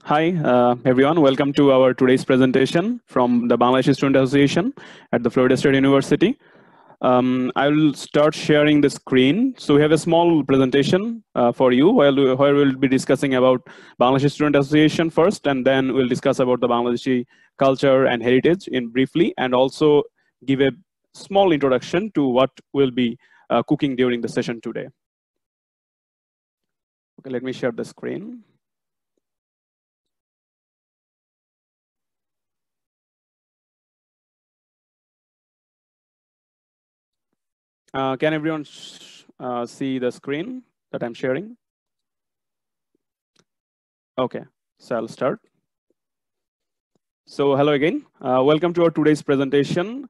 Hi, everyone. Welcome to our today's presentation from the Bangladesh Student Association at the Florida State University. I will start sharing the screen. So we have a small presentation for you where we'll be discussing about Bangladesh Student Association first, and then we'll discuss about the Bangladeshi culture and heritage in briefly, and also give a small introduction to what we'll be cooking during the session today. Okay, let me share the screen. Can everyone see the screen that I'm sharing? Okay, so I'll start. So hello again. Welcome to our today's presentation.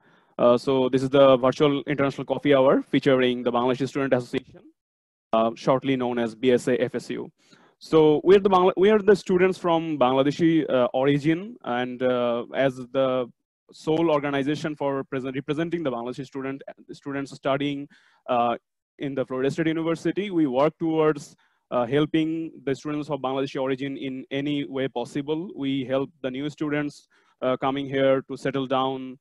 So this is the virtual international coffee hour featuring the Bangladesh Student Association, shortly known as BSA FSU. So we are the students from Bangladeshi origin, and as the sole organization for representing the Bangladeshi students studying in the Florida State University, we work towards helping the students of Bangladeshi origin in any way possible. We help the new students coming here to settle down,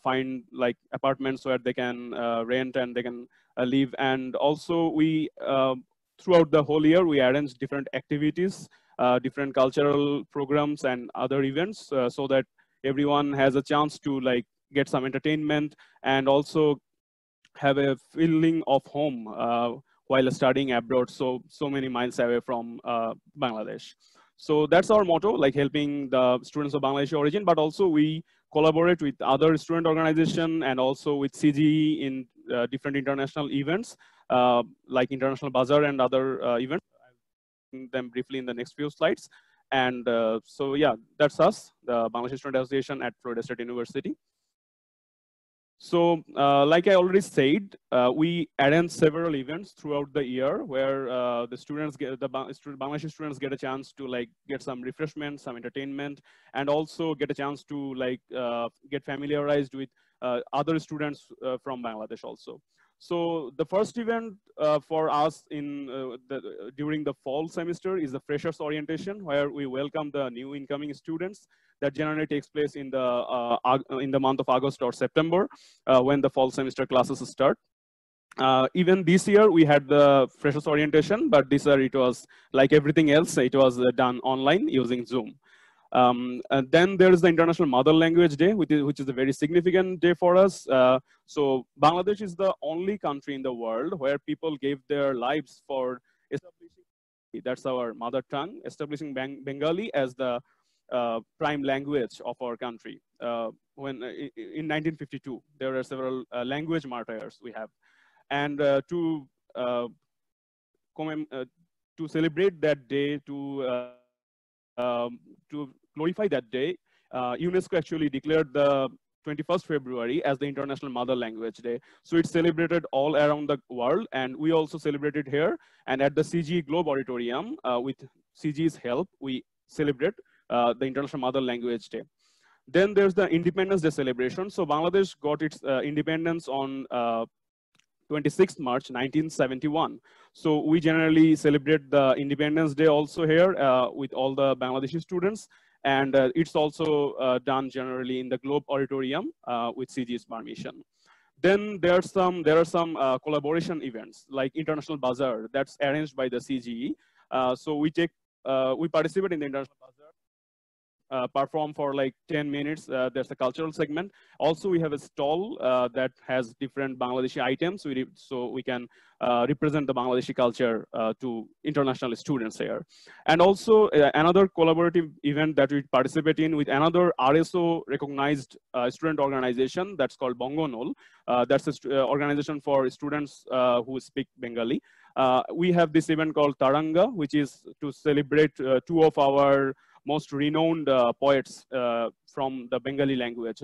find like apartments where they can rent and they can live. And also we, throughout the whole year, we arrange different activities, different cultural programs and other events so that everyone has a chance to like get some entertainment and also have a feeling of home while studying abroad, so many miles away from Bangladesh. So that's our motto, like helping the students of Bangladeshi origin, but also we collaborate with other student organization and also with CGE in different international events, like International Bazaar and other events. I'll them briefly in the next few slides. And so yeah, that's us, the Bangladeshi Student Association at Florida State University. So, like I already said, we arrange several events throughout the year where the students get Bangladeshi students get a chance to like get some refreshment, some entertainment, and also get a chance to like get familiarized with other students from Bangladesh also. So the first event for us during the fall semester is the freshers orientation, where we welcome the new incoming students. That generally takes place in the month of August or September when the fall semester classes start. Even this year we had the freshers orientation, but this year it was like everything else. It was done online using Zoom. And then there's the International Mother Language Day, which is a very significant day for us. So Bangladesh is the only country in the world where people gave their lives for establishing, that's our mother tongue, establishing Bengali as the prime language of our country. When in 1952, there are several language martyrs we have. And uh, to celebrate that day, to glorify that day, UNESCO actually declared the 21st February as the International Mother Language Day. So it's celebrated all around the world, and we also celebrated here. And at the CG Globe Auditorium, with CG's help, we celebrate the International Mother Language Day. Then there's the Independence Day celebration. So Bangladesh got its independence on 26th March 1971. So we generally celebrate the Independence Day also here with all the Bangladeshi students. And it's also done generally in the Globe Auditorium with CG's permission. Then there are some collaboration events like International Bazaar that's arranged by the CGE. So we participate in the International Bazaar, perform for like 10 minutes. There's a cultural segment. Also, we have a stall that has different Bangladeshi items, so we can represent the Bangladeshi culture to international students here. And also another collaborative event that we participate in with another RSO recognized student organization that's called Bongonol. That's an organization for students who speak Bengali. We have this event called Taranga, which is to celebrate two of our most renowned poets from the Bengali language,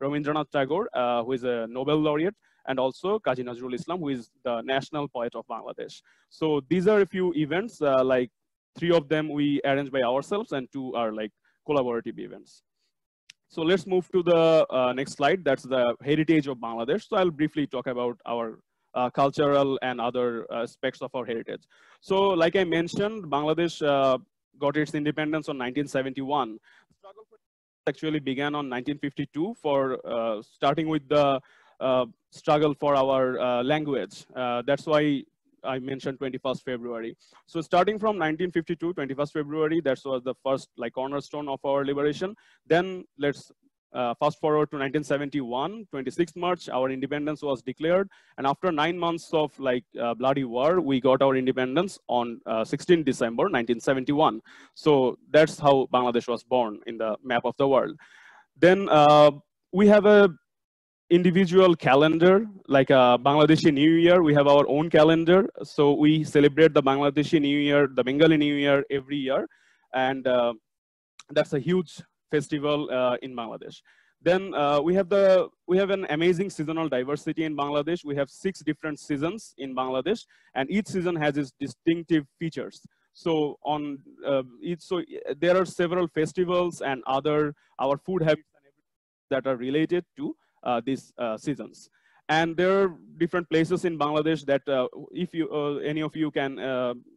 Rabindranath Tagore, who is a Nobel laureate, and also Kazi Nazrul Islam, who is the national poet of Bangladesh. So these are a few events, like 3 of them we arrange by ourselves and 2 are like collaborative events. So let's move to the next slide. That's the heritage of Bangladesh. So I'll briefly talk about our cultural and other aspects of our heritage. So like I mentioned, Bangladesh got its independence on 1971. Struggle for actually began on 1952 for starting with the struggle for our language. That's why I mentioned 21st February. So starting from 1952, 21st February, that was the first like cornerstone of our liberation. Then let's fast forward to 1971, 26th March, our independence was declared. And after 9 months of like bloody war, we got our independence on 16 December, 1971. So that's how Bangladesh was born in the map of the world. Then we have a individual calendar, like a Bangladeshi New Year. We have our own calendar. So we celebrate the Bangladeshi New Year, the Bengali New Year every year. And that's a huge festival in Bangladesh. Then we have an amazing seasonal diversity in Bangladesh. We have 6 different seasons in Bangladesh, and each season has its distinctive features. So there are several festivals and our food habits that are related to these seasons. And there are different places in Bangladesh that if you, any of you can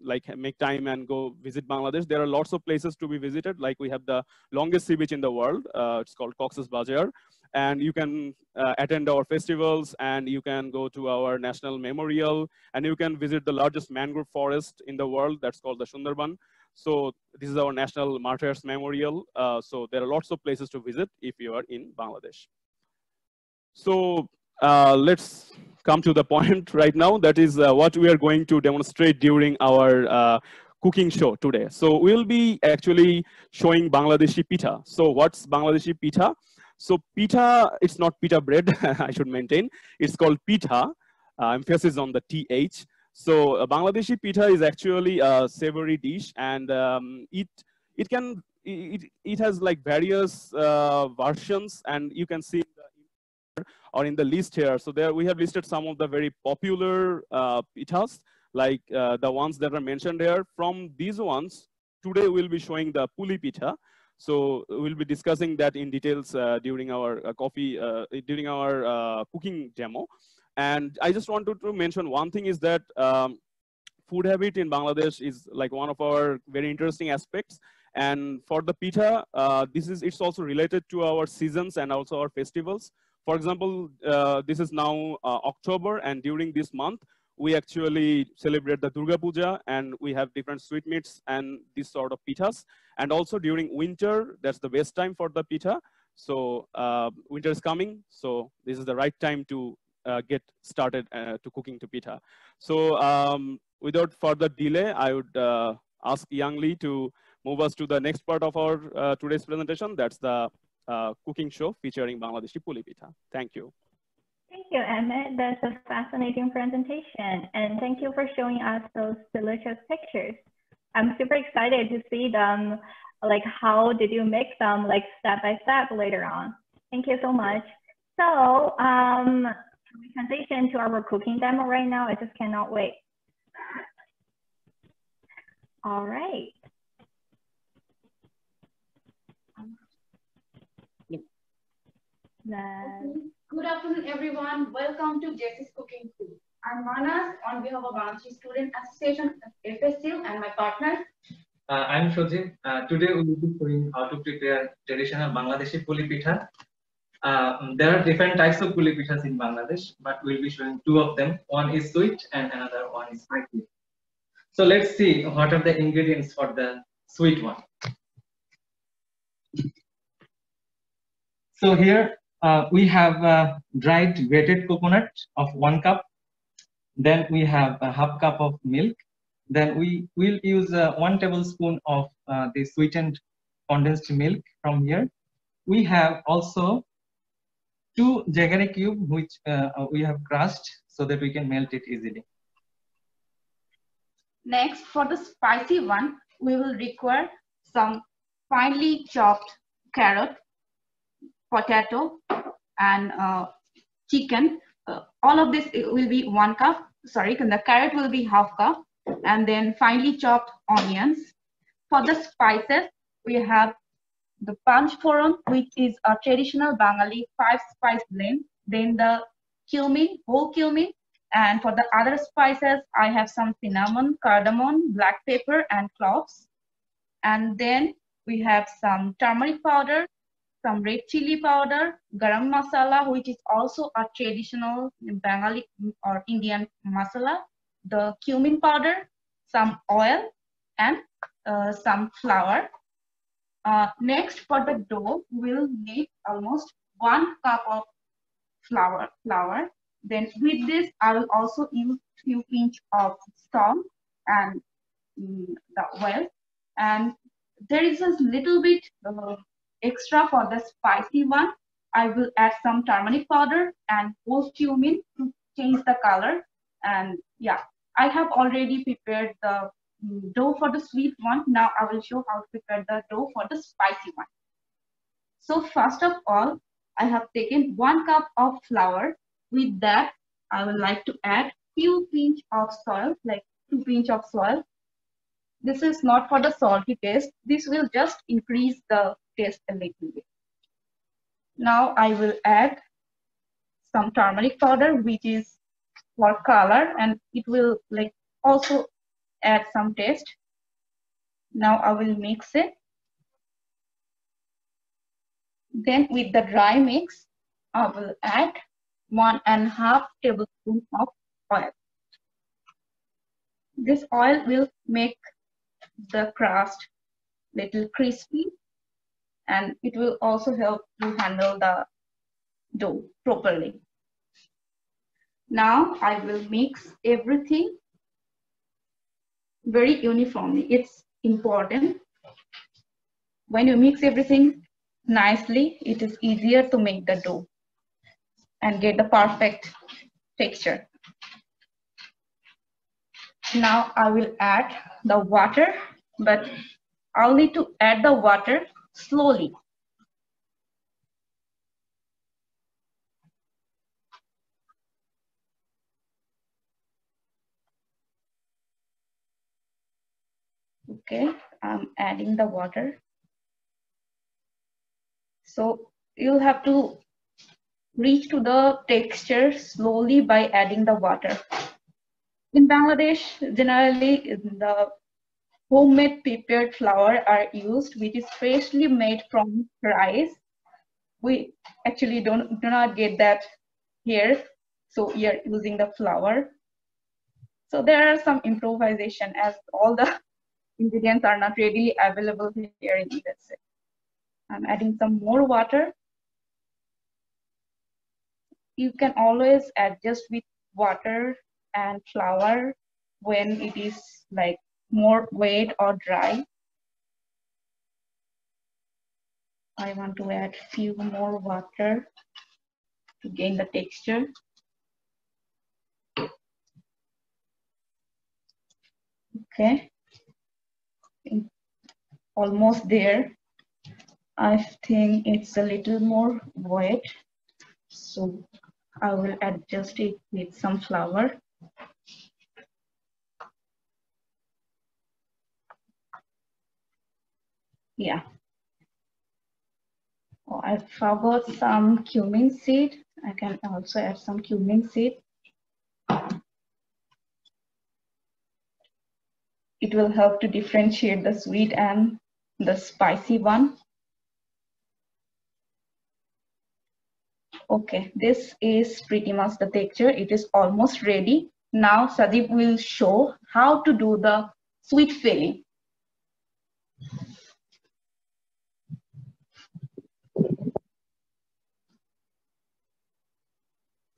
like make time and go visit Bangladesh, there are lots of places to be visited. Like we have the longest sea beach in the world. It's called Cox's Bazar. And you can attend our festivals, and you can go to our national memorial, and you can visit the largest mangrove forest in the world. That's called the Sundarban. So this is our national martyrs memorial. So there are lots of places to visit if you are in Bangladesh. So let's come to the point right now. That is what we are going to demonstrate during our cooking show today. So we'll be actually showing Bangladeshi pitha. So what's Bangladeshi pitha? So pitha, it's not pita bread, I should maintain. It's called pitha, emphasis on the TH. So Bangladeshi pitha is actually a savory dish, and it has like various versions, and you can see or in the list here. So there we have listed some of the very popular pithas, like the ones that are mentioned here. From these ones, today we'll be showing the puli pitha. So we'll be discussing that in details during our cooking demo. And I just wanted to mention one thing is that food habit in Bangladesh is like one of our very interesting aspects. And for the pitha, it's also related to our seasons and also our festivals. For example, this is now October, and during this month, we actually celebrate the Durga Puja, and we have different sweetmeats and this sort of pithas. And also during winter, that's the best time for the pitha. So winter is coming, so this is the right time to get started to cooking to pitha. So without further delay, I would ask Yang Lee to move us to the next part of our today's presentation. That's the cooking show featuring Bangladeshi puli pitha. Thank you. Thank you, Emmett. That's a fascinating presentation. And thank you for showing us those delicious pictures. I'm super excited to see them. Like, how did you make them like step by step later on? Thank you so much. So we transition to our cooking demo right now. I just cannot wait. All right. Good afternoon, everyone. Welcome to Jesse's Cooking School. I'm Manas on behalf of Bangladeshi Student Association, FSU, and my partner. I'm Shojib. Today we will be showing how to prepare traditional Bangladeshi puli pitha. There are different types of puli pithas in Bangladesh, but we'll be showing 2 of them. One is sweet and another one is spicy. So let's see what are the ingredients for the sweet one. So here we have dried grated coconut of 1 cup. Then we have a half cup of milk. Then we will use 1 tablespoon of the sweetened condensed milk from here. We have also 2 jaggery cubes, which we have crushed so that we can melt it easily. Next, for the spicy one, we will require some finely chopped carrot, potato, and chicken. All of this will be 1 cup. Sorry, the carrot will be half cup, and then finely chopped onions. For the spices, we have the panch phoron, which is a traditional Bengali 5-spice blend. Then the cumin, whole cumin. And for the other spices, I have some cinnamon, cardamom, black pepper, and cloves. And then we have some turmeric powder, some red chili powder, garam masala, which is also a traditional Bengali or Indian masala, the cumin powder, some oil, and some flour. Next, for the dough, we'll need almost 1 cup of flour. Then with this, I will also use few pinch of salt and the oil. And there is a little bit extra for the spicy one. I will add some turmeric powder and whole cumin to change the color. And yeah, I have already prepared the dough for the sweet one. Now I will show how to prepare the dough for the spicy one. So first of all, I have taken 1 cup of flour. With that, I would like to add few pinch of salt, like 2 pinch of salt. This is not for the salty taste. This will just increase the taste a little bit. Now I will add some turmeric powder, which is for color, and it will like also add some taste. Now I will mix it. Then with the dry mix, I will add 1.5 tablespoons of oil. This oil will make the crust little crispy, and it will also help to handle the dough properly. Now I will mix everything very uniformly. It's important. When you mix everything nicely, it is easier to make the dough and get the perfect texture. Now I will add the water, but I'll need to add the water slowly. Okay, I'm adding the water. So you'll have to reach to the texture slowly by adding the water. In Bangladesh, generally the homemade prepared flour are used, which is freshly made from rice. We actually do not get that here, so we are using the flour. So there are some improvisation as all the ingredients are not readily available here in USA. I'm adding some more water. You can always adjust with water and flour when it is like more wet or dry. I want to add few more water to gain the texture. Okay, almost there. I think it's a little more wet, so I will adjust it with some flour. Yeah. Oh, I forgot some cumin seed. I can also add some cumin seed. It will help to differentiate the sweet and the spicy one. Okay, this is pretty much the texture. It is almost ready. Now Sajib will show how to do the sweet filling.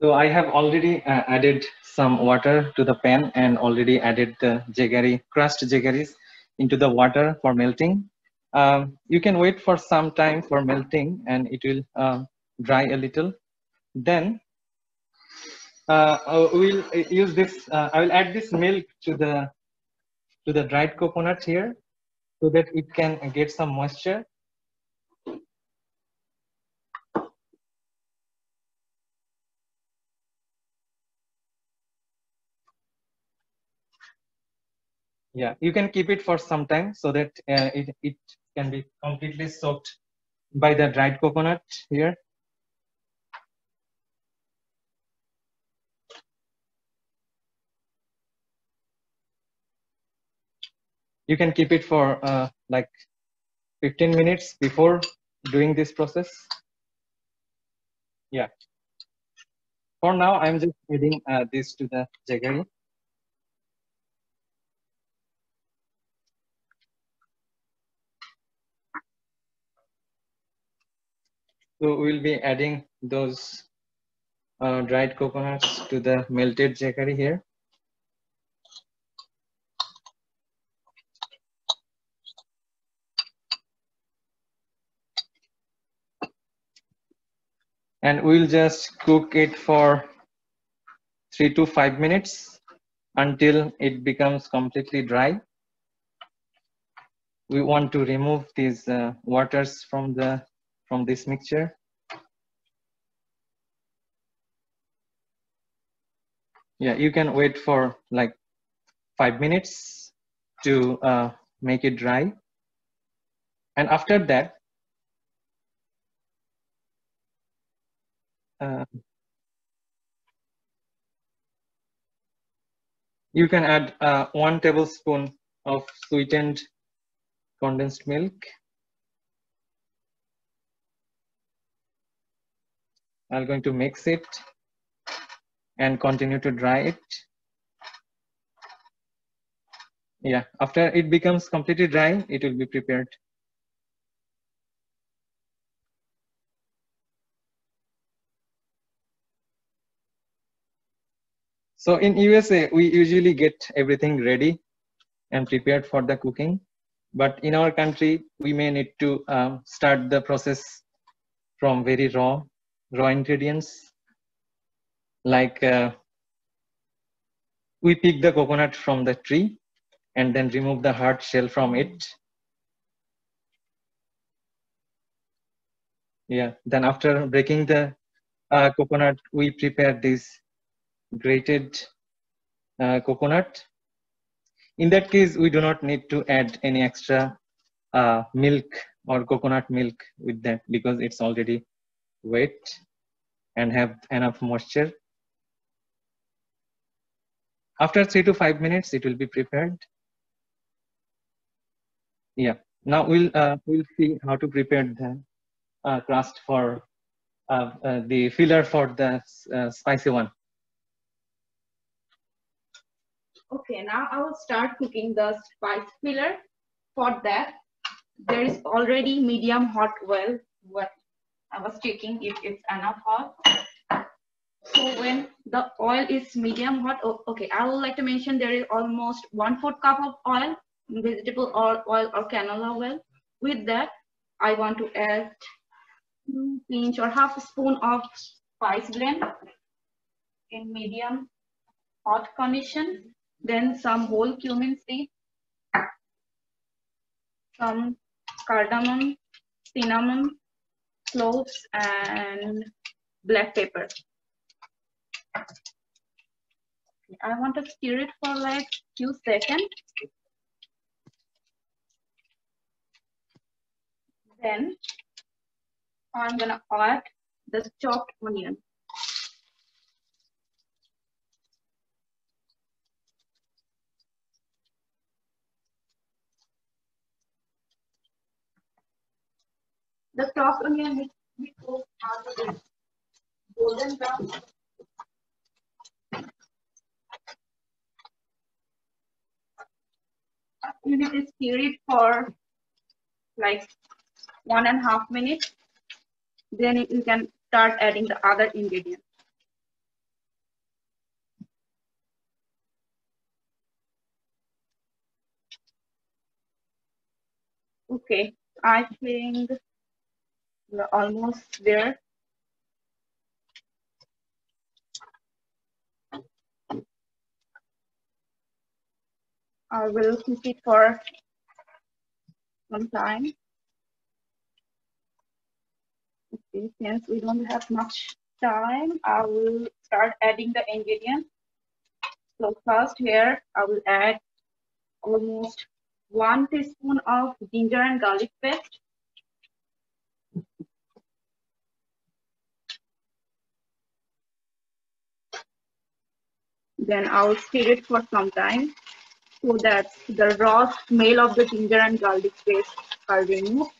So I have already added some water to the pan and already added the jaggery, crushed jaggeries into the water for melting. You can wait for some time for melting and it will dry a little. Then we'll use this. I will add this milk to the dried coconut here so that it can get some moisture. Yeah, you can keep it for some time so that it can be completely soaked by the dried coconut here. You can keep it for like 15 minutes before doing this process. Yeah. For now, I'm just adding this to the jaggery. So we'll be adding those dried coconuts to the melted jaggery here. And we'll just cook it for 3 to 5 minutes until it becomes completely dry. We want to remove these waters from this mixture. Yeah, you can wait for like 5 minutes to make it dry. And after that, you can add 1 tablespoon of sweetened condensed milk. I'm going to mix it and continue to dry it. Yeah, after it becomes completely dry, it will be prepared. So in USA, we usually get everything ready and prepared for the cooking. But in our country, we may need to start the process from very raw ingredients. Like we pick the coconut from the tree and then remove the hard shell from it. Yeah, then after breaking the coconut, we prepare this grated coconut. In that case, we do not need to add any extra milk or coconut milk with that because it's already wet and have enough moisture. After 3 to 5 minutes, it will be prepared. Yeah. Now we'll see how to prepare the crust for the filler for the spicy one. Okay, now I will start cooking the spice filler. For that, there is already medium hot oil. What I was checking if it's enough hot. So when the oil is medium hot, okay, I would like to mention there is almost 1/4 cup of oil, vegetable oil or canola oil. With that, I want to add pinch or half a spoon of spice blend in medium hot condition. Then some whole cumin seed, some cardamom, cinnamon, cloves, and black pepper. I want to stir it for like few seconds. Then I'm gonna add the chopped onion. The chopped onion needs to be cooked until golden brown. You need to stir it for like 1.5 minutes. Then you can start adding the other ingredients. Okay, I think we're almost there. I will cook it for some time. Okay, since we don't have much time, I will start adding the ingredients. So first here, I will add almost 1 teaspoon of ginger and garlic paste. Then I will stir it for some time. so that the raw smell of the ginger and garlic paste are removed.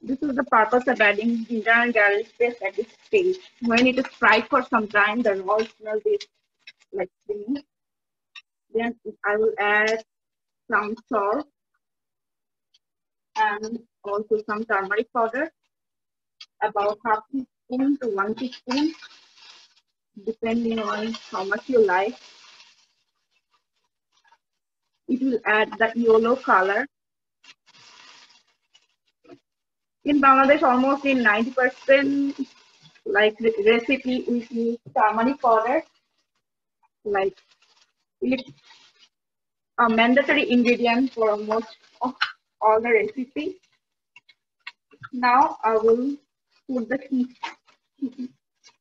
This is the purpose of adding ginger and garlic paste at this stage. When it is fried for some time, the raw smell is like removed. Then I will add some salt and also some turmeric powder, about half teaspoon to 1 teaspoon, depending on how much you like. It will add the yellow color. In Bangladesh, almost in 90% like recipe, we use turmeric powder. Like it's a mandatory ingredient for almost all the recipe. Now I will put the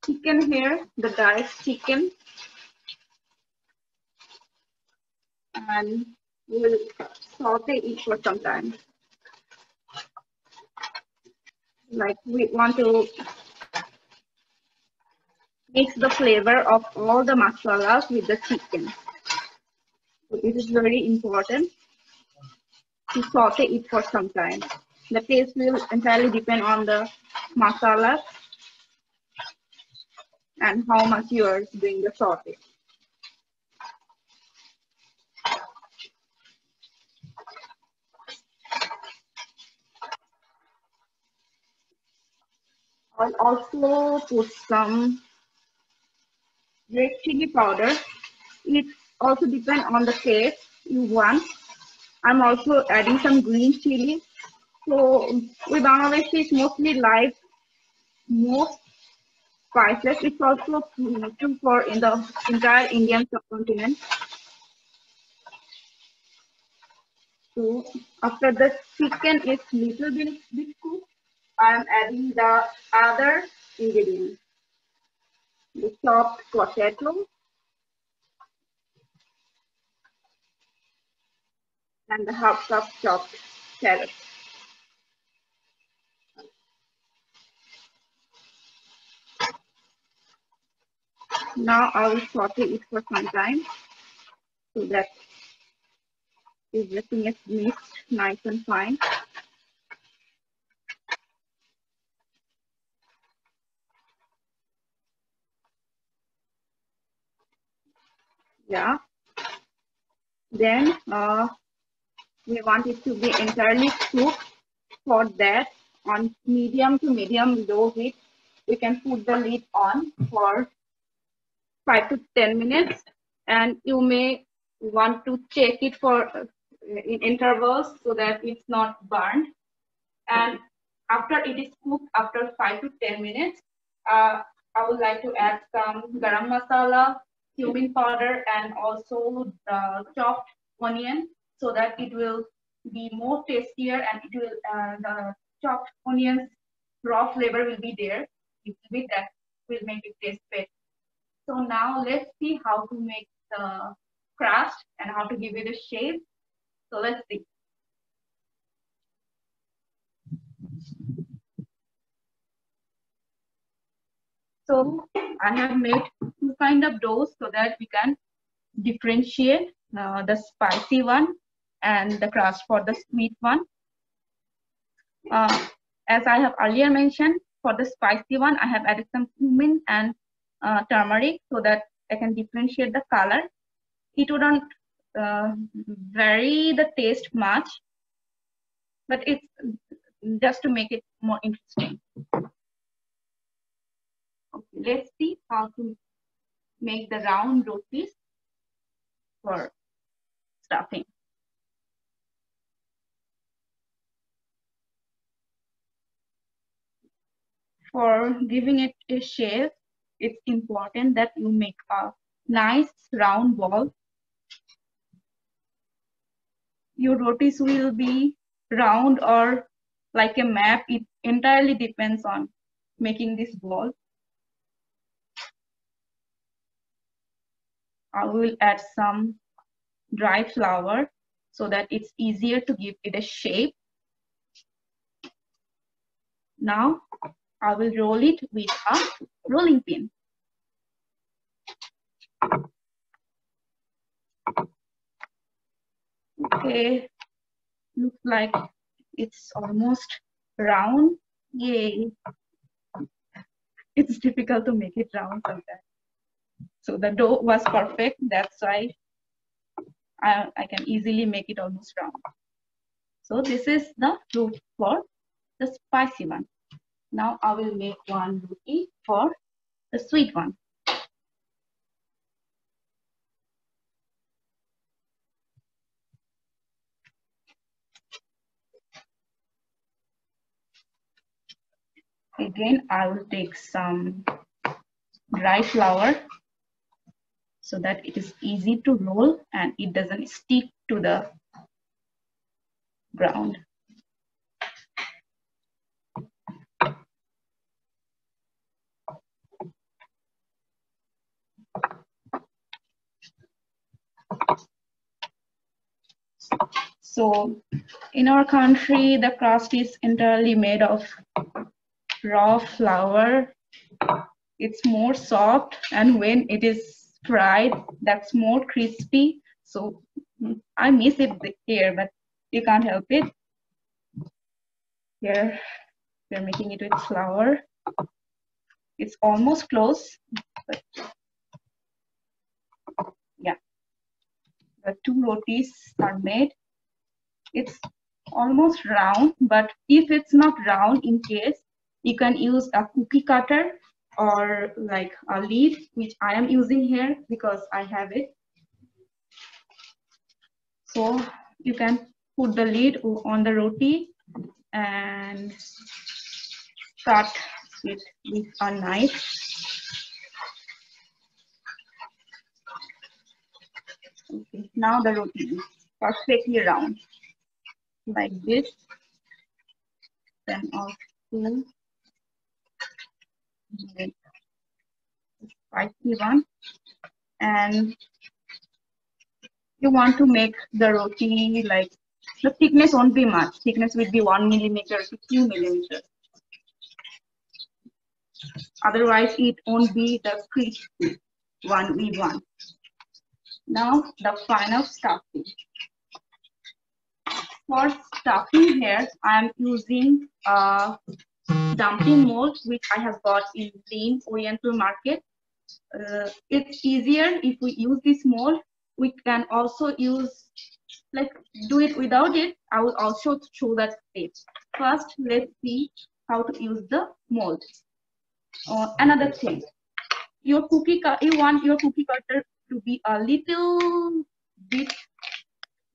chicken here, the diced chicken, and we'll saute it for some time. Like we want to mix the flavor of all the masalas with the chicken. So it is very important to saute it for some time. The taste will entirely depend on the masala and how much you are doing the saute. I'll also put some red chili powder. It also depends on the taste you want. I'm also adding some green chili. So with Bangladesh, mostly like most spices. It's also true for in the entire Indian subcontinent. So after the chicken is little bit cooked, I'm adding the other ingredients. The chopped potato and the half cup chopped carrot. Now I will saute it for some time so that everything is mixed nice and fine. Yeah. Then we want it to be entirely cooked. For that, on medium to medium low heat, we can put the lid on for 5 to 10 minutes, and you may want to check it for in intervals so that it's not burned. And after it is cooked, after 5 to 10 minutes, I would like to add some garam masala, cumin powder, and also the chopped onion so that it will be more tastier, and it will the chopped onions raw flavor will be there. With that will make it taste better. So now let's see how to make the crust and how to give it a shape. So let's see. So I have made two kind of doughs so that we can differentiate the spicy one and the crust for the sweet one. As I have earlier mentioned, for the spicy one, I have added some cumin and turmeric so that I can differentiate the color. It wouldn't vary the taste much, but it's just to make it more interesting. Okay, let's see how to make the round rotis for stuffing. For giving it a shape, it's important that you make a nice round ball. Your rotis will be round or like a map. It entirely depends on making this ball. I will add some dry flour so that it's easier to give it a shape. Now I will roll it with a rolling pin. Okay, looks like it's almost round. Yay. It's difficult to make it round sometimes. So the dough was perfect. That's why I can easily make it almost round. So this is the dough for the spicy one. Now I will make one roti for the sweet one. Again, I will take some dry flour so that it is easy to roll and it doesn't stick to the ground. So in our country, the crust is entirely made of raw flour. It's more soft, and when it is fried, that's more crispy. So I miss it here, but you can't help it. Here, we're making it with flour. It's almost close, but yeah. The two rotis are made. It's almost round, but if it's not round, in case, you can use a cookie cutter or like a lid, which I am using here because I have it. So you can put the lid on the roti and cut it with a knife. Okay, now the roti is perfectly round, like this. Then also make the spicy one, and you want to make the roti like the thickness won't be much. Thickness will be 1 millimeter to 2 millimeters. Otherwise, it won't be the crispy one we want. Now the final stuffing. For stuffing here, I am using a dumpling mold which I have got in Lean Oriental Market. It's easier if we use this mold. We can also use, like, do it without it. I will also show that step. First, let's see how to use the mold. Another thing, you want your cookie cutter to be a little bit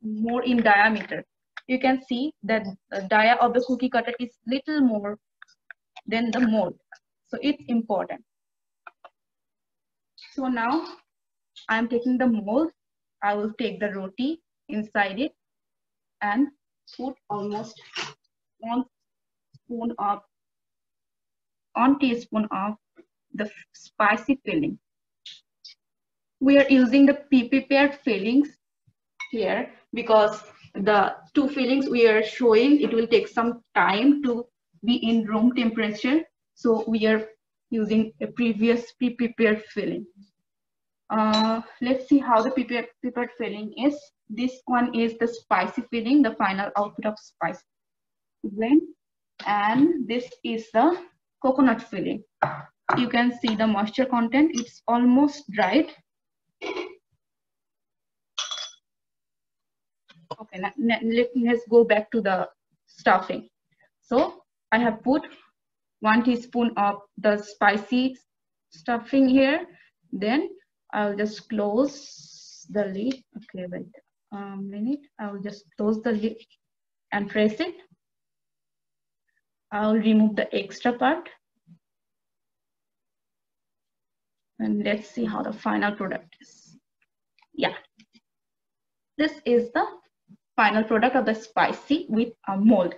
more in diameter. You can see that the dia of the cookie cutter is little more than the mold. So it's important. So now I'm taking the mold. I will take the roti inside it and put almost 1 teaspoon of the spicy filling. We are using the pre-prepared fillings here because the two fillings we are showing, it will take some time to be in room temperature. So we are using a previous pre-prepared filling. Let's see how the prepared filling is. This one is the spicy filling, the final output of spice blend. And this is the coconut filling. You can see the moisture content, it's almost dried. Okay, now let's go back to the stuffing. So I have put 1 teaspoon of the spicy stuffing here. Then I'll just close the lid. Okay, wait a minute. I'll just close the lid and press it. I'll remove the extra part. And let's see how the final product is. Yeah. This is the final product of the spicy with a mold.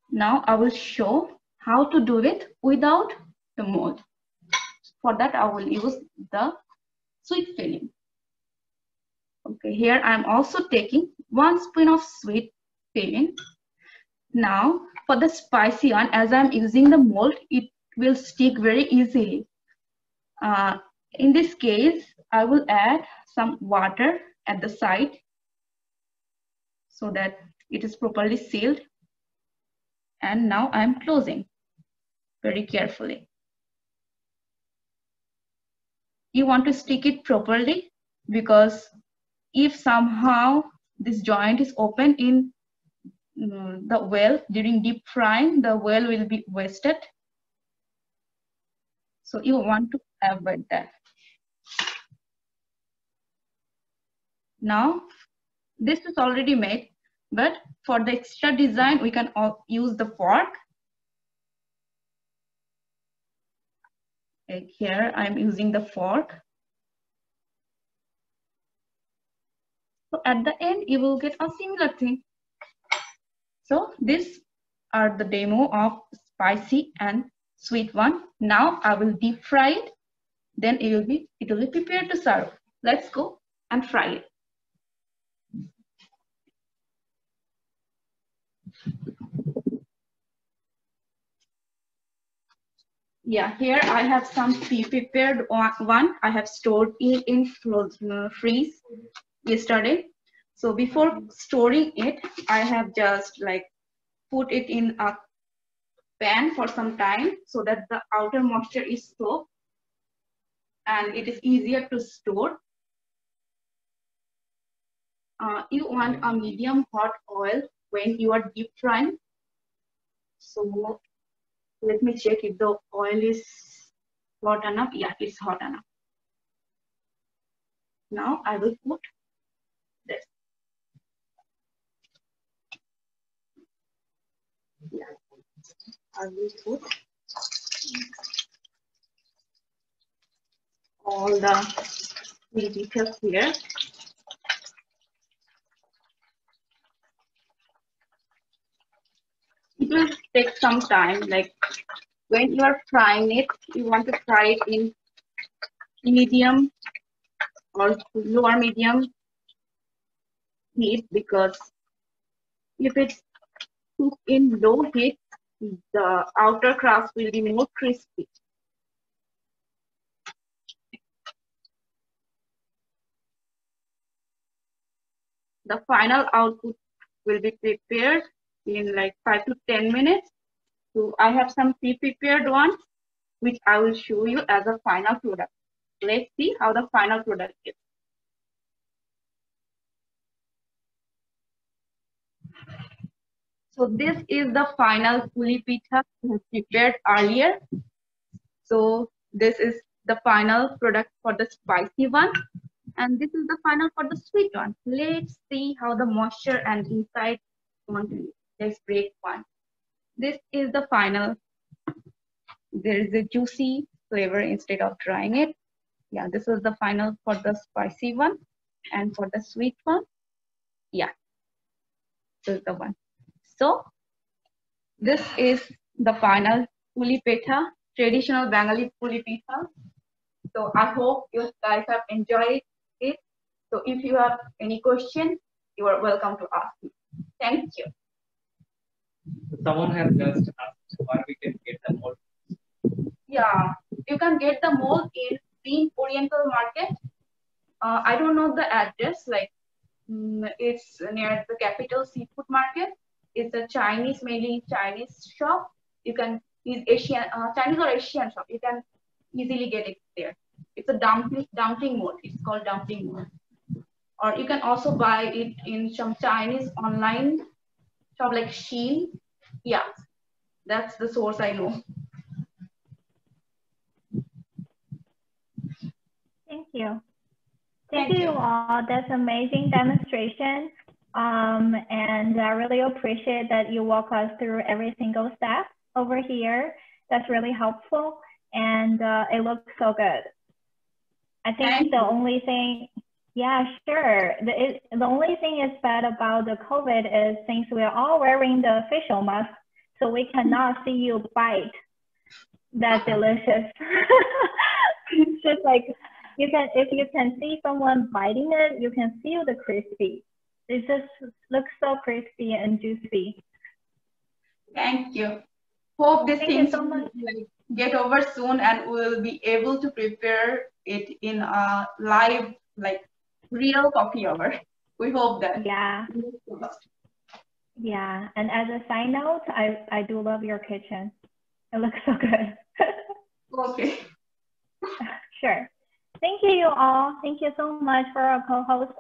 Now I will show how to do it without the mold. For that, I will use the sweet filling. Okay, here I'm also taking 1 spoon of sweet filling. Now for the spicy one, as I'm using the mold, it will stick very easily. In this case, I will add some water at the side so that it is properly sealed. And now I'm closing very carefully. You want to stick it properly, because if somehow this joint is open in the well during deep frying, the well will be wasted. So you want to avoid that. Now, this is already made, but for the extra design, we can use the fork. Like here, I'm using the fork. So at the end, you will get a similar thing. So these are the demo of spicy and sweet one. Now I will deep fry it. Then it will be prepared to serve. Let's go and fry it. Yeah, here I have some pre-prepared one. I have stored it in freeze yesterday. So before storing it, I have just like put it in a pan for some time so that the outer moisture is soaked and it is easier to store. You want a medium hot oil when you are deep frying. So let me check if the oil is hot enough. Yeah, it's hot enough. Now I will put this. Yeah, I will put all the details here. It will take some time. Like when you are frying it, you want to fry it in medium or lower medium heat, because if it's cooked in low heat, the outer crust will be more crispy. The final output will be prepared in like 5 to 10 minutes. So I have some pre-prepared ones, which I will show you as a final product. Let's see how the final product is. So this is the final puli pitha we prepared earlier. So this is the final product for the spicy one. And this is the final for the sweet one. Let's see how the moisture and inside one. Let's break one. This is the final. There is a juicy flavor instead of drying it. Yeah, this is the final for the spicy one. And for the sweet one, yeah, this is the one. So this is the final puli pitha, traditional Bengali puli pitha. So I hope you guys have enjoyed it. So if you have any question, you are welcome to ask me. Thank you. Someone has just asked where we can get the mold. Yeah, you can get the mold in Green Oriental Market. I don't know the address, like it's near the Capital Seafood Market. It's a Chinese, mainly Chinese shop. You can use Asian, Chinese or Asian shop. You can easily get it there. It's a dumpling mold. It's called dumpling mold. Or you can also buy it in some Chinese online shop like Shein. Yeah, that's the source I know. Thank you. Thank you all. That's amazing demonstration. And I really appreciate that you walk us through every single step over here. That's really helpful, and it looks so good. I think the only thing, yeah, sure. The only thing is bad about the COVID is since we're all wearing the facial mask, so we cannot see you bite that delicious. It's just like, if you can see someone biting it, you can feel the crispy. It just looks so crispy and juicy. Thank you. Hope this thing will get over soon and we'll be able to prepare it in a live, like real coffee hour. We hope that. Yeah. Yeah. And as a side note, I do love your kitchen. It looks so good. Okay. Sure. Thank you all. Thank you so much for our co-host